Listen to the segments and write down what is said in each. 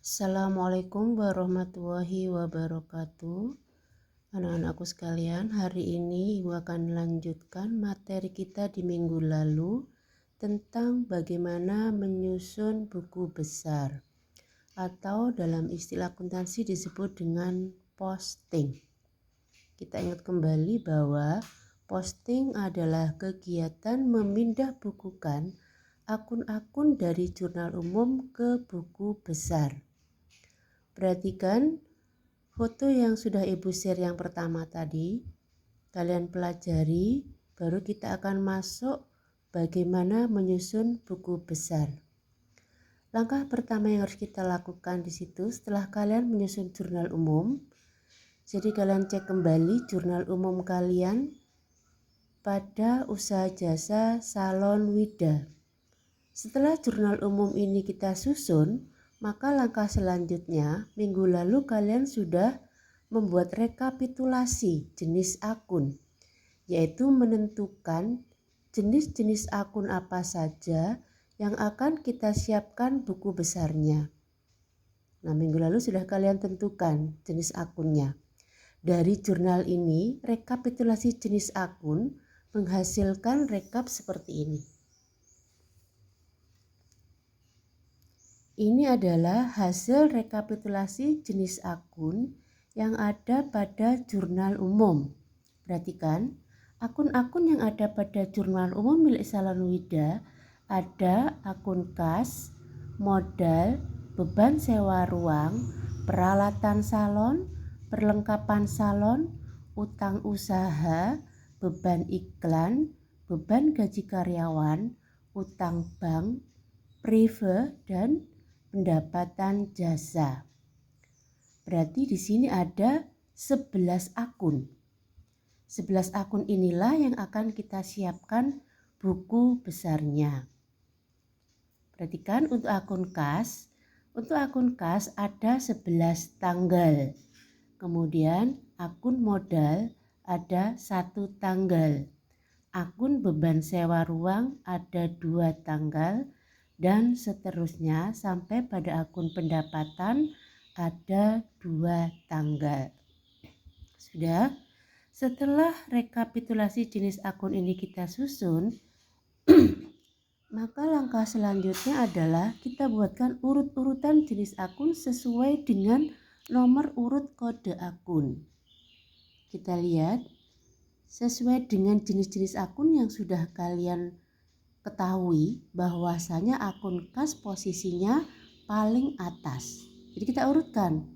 Assalamualaikum warahmatullahi wabarakatuh. Anak-anakku sekalian, hari ini Ibu akan melanjutkan materi kita di minggu lalu tentang bagaimana menyusun buku besar atau dalam istilah akuntansi disebut dengan posting. Kita ingat kembali bahwa posting adalah kegiatan memindah bukukan akun-akun dari jurnal umum ke buku besar. Perhatikan foto yang sudah Ibu share yang pertama tadi. Kalian pelajari, baru kita akan masuk bagaimana menyusun buku besar. Langkah pertama yang harus kita lakukan di situ setelah kalian menyusun jurnal umum. Jadi kalian cek kembali jurnal umum kalian pada usaha jasa Salon Wida. Setelah jurnal umum ini kita susun, maka langkah selanjutnya, minggu lalu kalian sudah membuat rekapitulasi jenis akun, yaitu menentukan jenis-jenis akun apa saja yang akan kita siapkan buku besarnya. Nah, minggu lalu sudah kalian tentukan jenis akunnya. Dari jurnal ini, rekapitulasi jenis akun menghasilkan rekap seperti ini. Ini adalah hasil rekapitulasi jenis akun yang ada pada jurnal umum. Perhatikan, akun-akun yang ada pada jurnal umum milik Salon Wida ada akun kas, modal, beban sewa ruang, peralatan salon, perlengkapan salon, utang usaha, beban iklan, beban gaji karyawan, utang bank, prive, dan pendapatan jasa. Berarti di sini ada 11 akun. 11 akun inilah yang akan kita siapkan buku besarnya. Perhatikan untuk akun kas. Untuk akun kas ada 11 tanggal. Kemudian akun modal ada 1 tanggal. Akun beban sewa ruang ada 2 tanggal. Dan seterusnya sampai pada akun pendapatan ada 2 tanggal. Sudah? Setelah rekapitulasi jenis akun ini kita susun, maka langkah selanjutnya adalah kita buatkan urut-urutan jenis akun sesuai dengan nomor urut kode akun. Kita lihat sesuai dengan jenis-jenis akun yang sudah kalian ketahui bahwasanya akun kas posisinya paling atas. Jadi kita urutkan.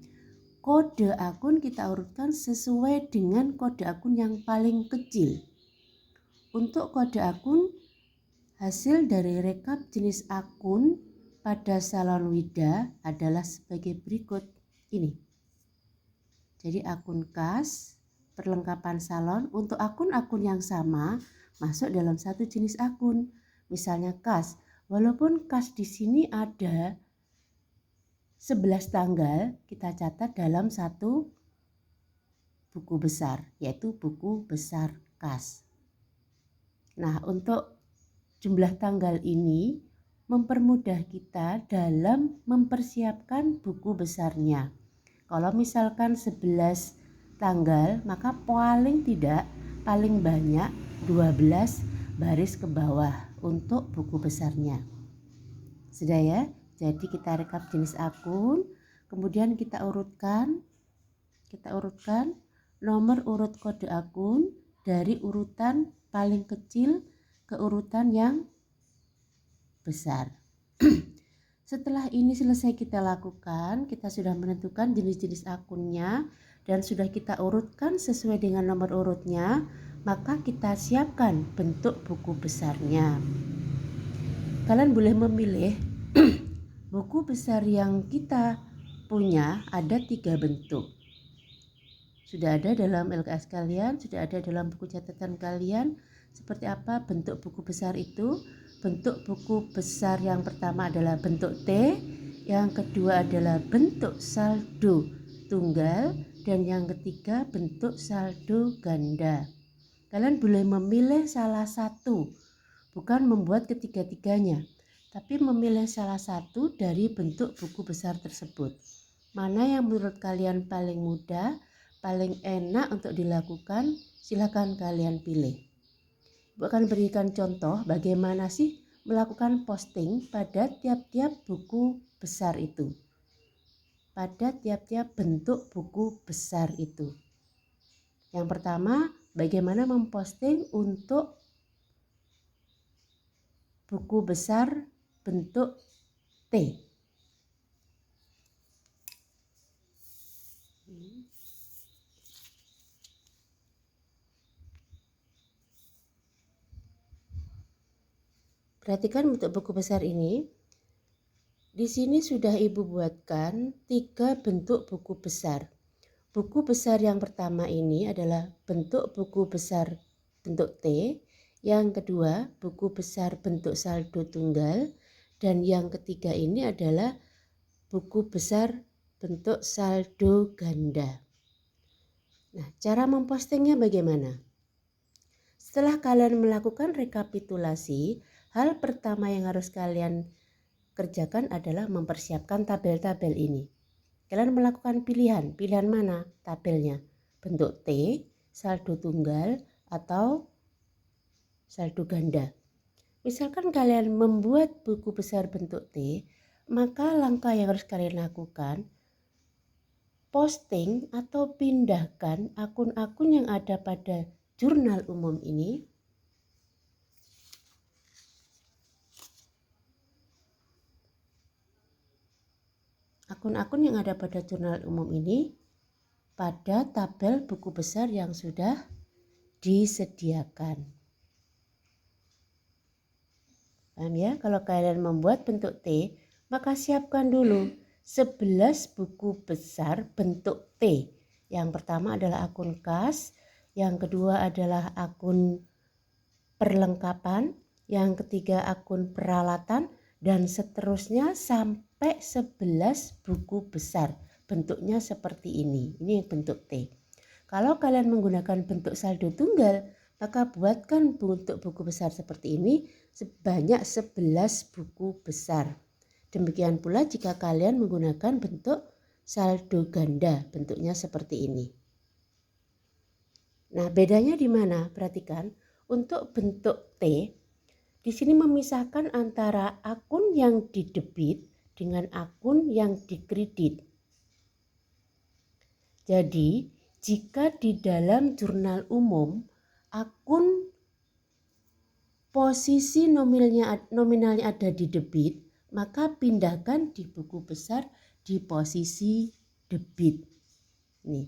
Kode akun kita urutkan sesuai dengan kode akun yang paling kecil. Untuk kode akun hasil dari rekap jenis akun pada Salon Wida adalah sebagai berikut ini. Jadi akun kas, perlengkapan salon, untuk akun-akun yang sama masuk dalam satu jenis akun. Misalnya kas, walaupun kas di sini ada 11 tanggal, kita catat dalam satu buku besar, yaitu buku besar kas. Nah, untuk jumlah tanggal ini mempermudah kita dalam mempersiapkan buku besarnya. Kalau misalkan 11 tanggal, maka paling tidak, paling banyak 12 baris ke bawah untuk buku besarnya. Sudah ya? Jadi kita rekap jenis akun, kemudian kita urutkan nomor urut kode akun dari urutan paling kecil ke urutan yang besar. Setelah ini selesai kita lakukan, kita sudah menentukan jenis-jenis akunnya dan sudah kita urutkan sesuai dengan nomor urutnya, maka kita siapkan bentuk buku besarnya. Kalian boleh memilih buku besar yang kita punya ada 3 bentuk. Sudah ada dalam LKS kalian, sudah ada dalam buku catatan kalian. Seperti apa bentuk buku besar itu? Bentuk buku besar yang pertama adalah bentuk T, yang kedua adalah bentuk saldo tunggal, dan yang ketiga bentuk saldo ganda. Kalian boleh memilih salah satu, bukan membuat ketiga-tiganya, tapi memilih salah satu dari bentuk buku besar tersebut. Mana yang menurut kalian paling mudah, paling enak untuk dilakukan, silakan kalian pilih. Ibu akan berikan contoh bagaimana sih melakukan posting pada tiap-tiap buku besar itu. Pada tiap-tiap bentuk buku besar itu. Yang pertama, bagaimana memposting untuk buku besar bentuk T. Perhatikan bentuk buku besar ini. Di sini sudah Ibu buatkan 3 bentuk buku besar. Buku besar yang pertama ini adalah bentuk buku besar bentuk T. Yang kedua, buku besar bentuk saldo tunggal. Dan yang ketiga ini adalah buku besar bentuk saldo ganda. Nah, cara mempostingnya bagaimana? Setelah kalian melakukan rekapitulasi, hal pertama yang harus kalian kerjakan adalah mempersiapkan tabel-tabel ini. Kalian melakukan pilihan mana tabelnya? Bentuk T, saldo tunggal, atau saldo ganda. Misalkan kalian membuat buku besar bentuk T, maka langkah yang harus kalian lakukan, posting atau pindahkan akun-akun yang ada pada jurnal umum ini akun-akun yang ada pada jurnal umum ini pada tabel buku besar yang sudah disediakan. Paham ya? Kalau kalian membuat bentuk T, maka siapkan dulu 11 buku besar bentuk T. Yang pertama adalah akun kas, yang kedua adalah akun perlengkapan, yang ketiga akun peralatan, dan seterusnya sampai 11 buku besar. Bentuknya seperti ini. Ini bentuk T. Kalau kalian menggunakan bentuk saldo tunggal, maka buatkan bentuk buku besar seperti ini sebanyak 11 buku besar. Demikian pula jika kalian menggunakan bentuk saldo ganda, bentuknya seperti ini. Nah, bedanya di mana? Perhatikan, untuk bentuk T, di sini memisahkan antara akun yang didebit dengan akun yang dikredit. Jadi, jika di dalam jurnal umum akun posisi nominalnya ada di debit, maka pindahkan di buku besar di posisi debit. Nih.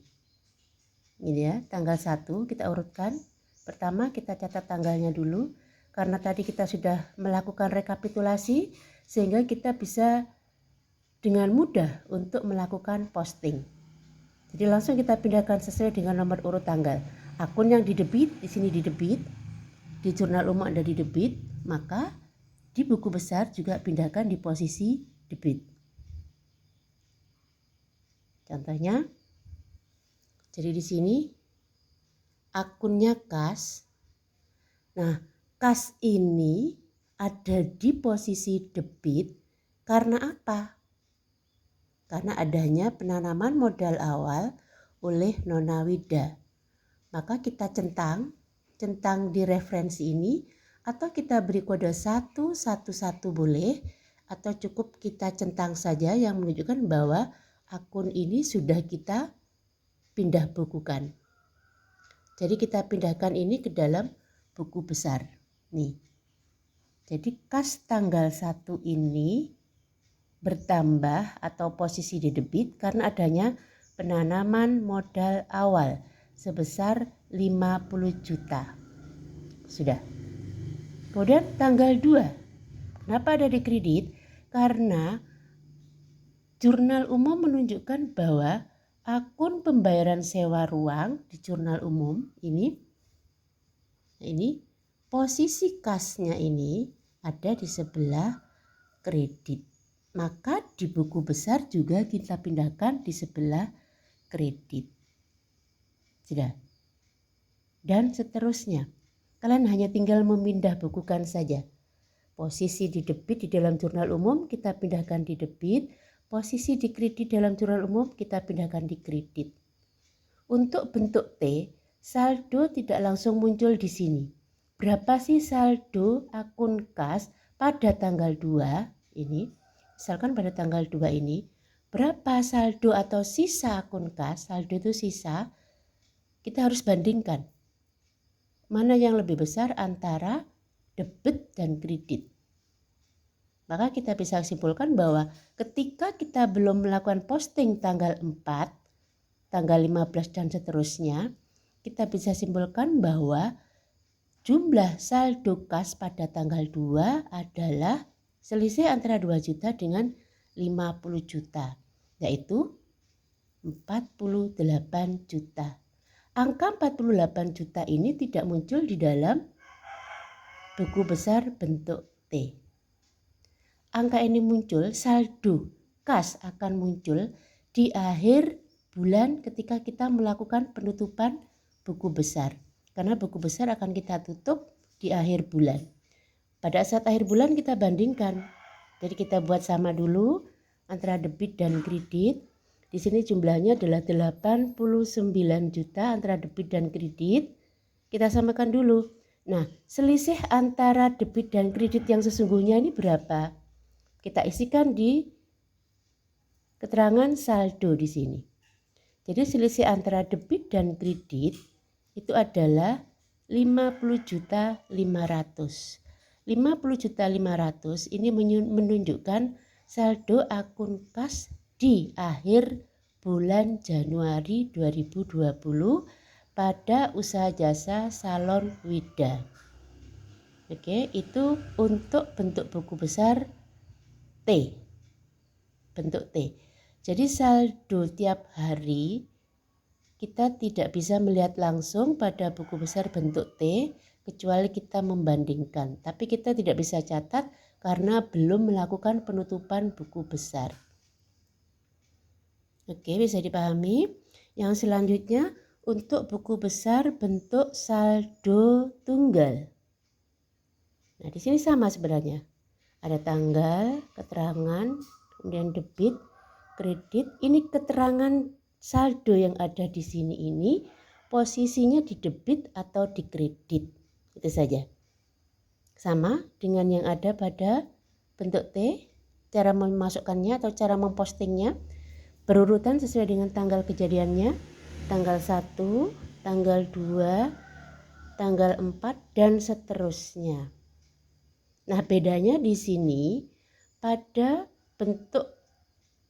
Ini ya, tanggal 1 kita urutkan. Pertama kita catat tanggalnya dulu, karena tadi kita sudah melakukan rekapitulasi sehingga kita bisa dengan mudah untuk melakukan posting. Jadi langsung kita pindahkan sesuai dengan nomor urut tanggal. Akun yang di debit, di sini di debit, di jurnal umum ada di debit, maka di buku besar juga pindahkan di posisi debit. Contohnya, jadi di sini akunnya kas. Nah, kas ini ada di posisi debit karena apa? Karena adanya penanaman modal awal oleh Nona Wida. Maka kita centang di referensi ini, atau kita beri kode 111 boleh, atau cukup kita centang saja yang menunjukkan bahwa akun ini sudah kita pindah bukukan. Jadi kita pindahkan ini ke dalam buku besar. Nih. Jadi kas tanggal 1 ini bertambah atau posisi di debit karena adanya penanaman modal awal sebesar 50 juta. Sudah. Kemudian tanggal 2. Kenapa ada di kredit? Karena jurnal umum menunjukkan bahwa akun pembayaran sewa ruang di jurnal umum ini posisi kasnya ini ada di sebelah kredit. Maka di buku besar juga kita pindahkan di sebelah kredit. Sudah. Dan seterusnya. Kalian hanya tinggal memindah bukukan saja. Posisi di debit di dalam jurnal umum kita pindahkan di debit, posisi di kredit dalam jurnal umum kita pindahkan di kredit. Untuk bentuk T, saldo tidak langsung muncul di sini. Berapa sih saldo akun kas pada tanggal 2 ini? Misalkan pada tanggal 2 ini, berapa saldo atau sisa akun kas? Saldo itu sisa. Kita harus bandingkan. Mana yang lebih besar antara debit dan kredit. Maka kita bisa simpulkan bahwa ketika kita belum melakukan posting tanggal 4, tanggal 15 dan seterusnya, kita bisa simpulkan bahwa jumlah saldo kas pada tanggal 2 adalah selisih antara 2 juta dengan 50 juta, yaitu 48 juta. Angka 48 juta ini tidak muncul di dalam buku besar bentuk T. Angka ini muncul, saldo kas akan muncul di akhir bulan ketika kita melakukan penutupan buku besar. Karena buku besar akan kita tutup di akhir bulan. Pada saat akhir bulan kita bandingkan. Jadi kita buat sama dulu antara debit dan kredit. Di sini jumlahnya adalah 89 juta antara debit dan kredit. Kita samakan dulu. Nah, selisih antara debit dan kredit yang sesungguhnya ini berapa? Kita isikan di keterangan saldo di sini. Jadi selisih antara debit dan kredit itu adalah 50.500.000. 50.500.000 ini menunjukkan saldo akun kas di akhir bulan Januari 2020 pada usaha jasa Salon Wida. Oke, itu untuk bentuk buku besar T. Bentuk T. Jadi saldo tiap hari kita tidak bisa melihat langsung pada buku besar bentuk T kecuali kita membandingkan. Tapi kita tidak bisa catat karena belum melakukan penutupan buku besar. Oke, bisa dipahami. Yang selanjutnya untuk buku besar bentuk saldo tunggal. Nah, di sini sama sebenarnya. Ada tanggal, keterangan, kemudian debit, kredit. Ini keterangan saldo yang ada di sini ini posisinya di debit atau di kredit. Itu saja. Sama dengan yang ada pada bentuk T, cara memasukkannya atau cara mempostingnya berurutan sesuai dengan tanggal kejadiannya, tanggal 1, tanggal 2, tanggal 4 dan seterusnya. Nah, bedanya di sini pada bentuk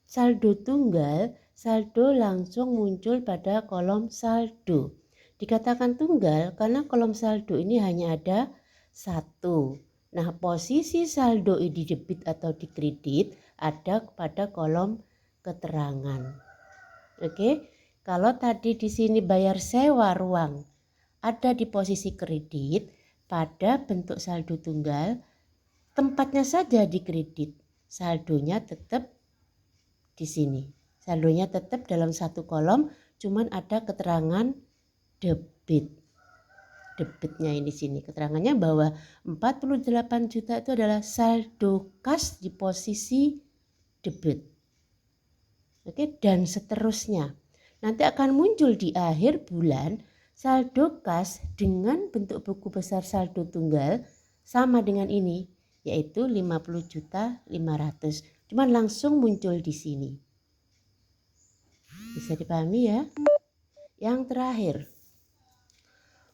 saldo tunggal, saldo langsung muncul pada kolom saldo. Dikatakan tunggal karena kolom saldo ini hanya ada satu. Nah, posisi saldo di debit atau di kredit ada pada kolom keterangan. Oke, kalau tadi di sini bayar sewa ruang ada di posisi kredit, pada bentuk saldo tunggal tempatnya saja di kredit, saldonya tetap di sini. Saldonya tetap dalam satu kolom, cuman ada keterangan debit. Debitnya ini di sini. Keterangannya bahwa 48 juta itu adalah saldo kas di posisi debit. Oke, dan seterusnya. Nanti akan muncul di akhir bulan saldo kas dengan bentuk buku besar saldo tunggal sama dengan ini, yaitu 50.500.000. Cuman langsung muncul di sini. Bisa dipahami ya? Yang terakhir,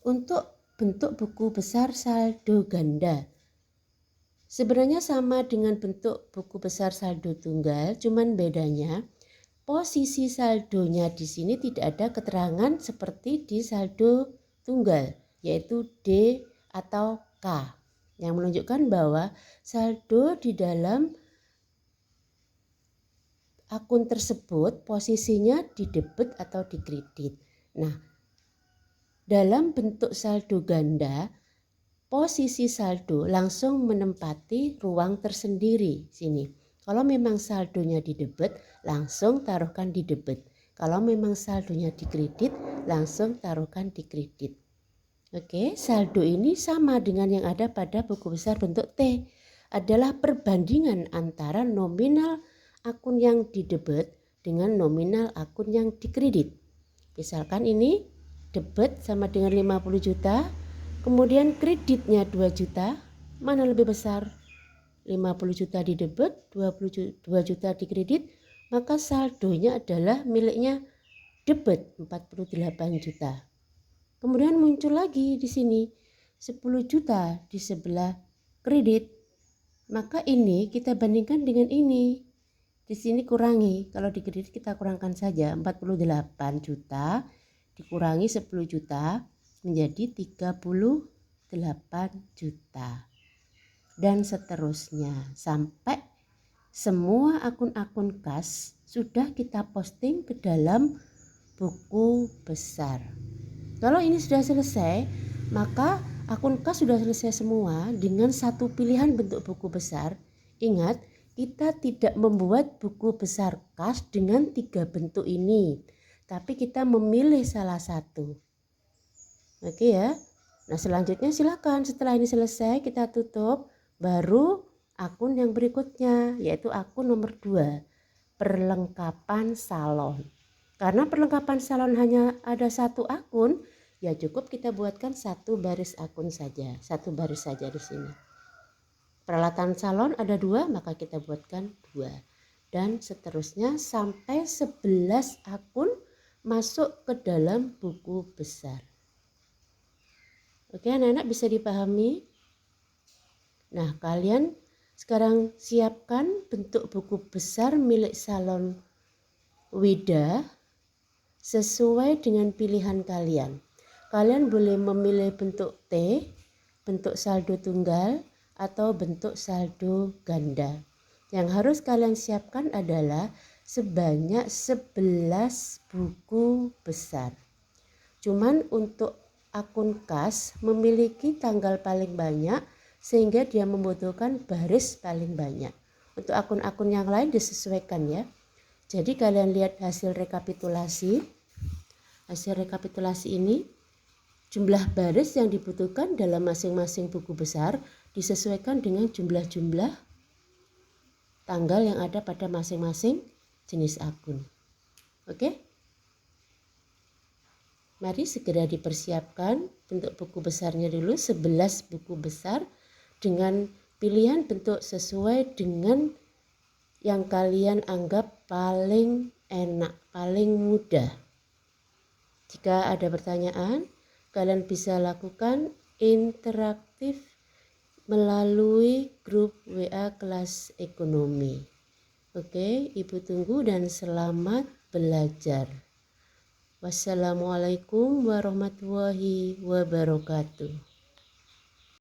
untuk bentuk buku besar saldo ganda. Sebenarnya sama dengan bentuk buku besar saldo tunggal, cuman bedanya posisi saldonya di sini tidak ada keterangan seperti di saldo tunggal, yaitu D atau K, yang menunjukkan bahwa saldo di dalam akun tersebut posisinya di debit atau di kredit. Nah, dalam bentuk saldo ganda, posisi saldo langsung menempati ruang tersendiri sini. Kalau memang saldonya di debit, langsung taruhkan di debit. Kalau memang saldonya di kredit, langsung taruhkan di kredit. Oke, saldo ini sama dengan yang ada pada buku besar bentuk T. adalah perbandingan antara nominal akun yang didebet dengan nominal akun yang dikredit. Misalkan ini debit sama dengan 50 juta, kemudian kreditnya 2 juta, mana lebih besar? 50 juta di debit, 2 juta di kredit, maka saldonya adalah miliknya debit 48 juta. Kemudian muncul lagi di sini 10 juta di sebelah kredit. Maka ini kita bandingkan dengan ini. Di sini kurangi, kalau di kredit kita kurangkan saja 48 juta dikurangi 10 juta menjadi 38 juta. Dan seterusnya sampai semua akun-akun kas sudah kita posting ke dalam buku besar. Kalau ini sudah selesai, maka akun kas sudah selesai semua dengan satu pilihan bentuk buku besar. Ingat, kita tidak membuat buku besar kas dengan 3 bentuk ini, tapi kita memilih salah satu. Oke ya. Nah, selanjutnya silakan setelah ini selesai kita tutup, baru akun yang berikutnya yaitu akun nomor 2, perlengkapan salon. Karena perlengkapan salon hanya ada satu akun, ya cukup kita buatkan satu baris akun saja, satu baris saja di sini. Peralatan salon ada 2, maka kita buatkan 2. Dan seterusnya sampai 11 akun masuk ke dalam buku besar. Oke, anak-anak bisa dipahami? Nah, kalian sekarang siapkan bentuk buku besar milik salon Wida sesuai dengan pilihan kalian. Kalian boleh memilih bentuk T, bentuk saldo tunggal, atau bentuk saldo ganda. Yang harus kalian siapkan adalah sebanyak 11 buku besar. Cuman untuk akun kas memiliki tanggal paling banyak sehingga dia membutuhkan baris paling banyak. Untuk akun-akun yang lain disesuaikan ya. Jadi kalian lihat hasil rekapitulasi. Hasil rekapitulasi ini jumlah baris yang dibutuhkan dalam masing-masing buku besar disesuaikan dengan jumlah-jumlah tanggal yang ada pada masing-masing jenis akun. Oke? Mari segera dipersiapkan bentuk buku besarnya dulu, 11 buku besar dengan pilihan bentuk sesuai dengan yang kalian anggap paling enak, paling mudah. Jika ada pertanyaan, kalian bisa lakukan interaktif melalui grup WA kelas ekonomi. Oke, Ibu tunggu dan selamat belajar. Wassalamualaikum warahmatullahi wabarakatuh.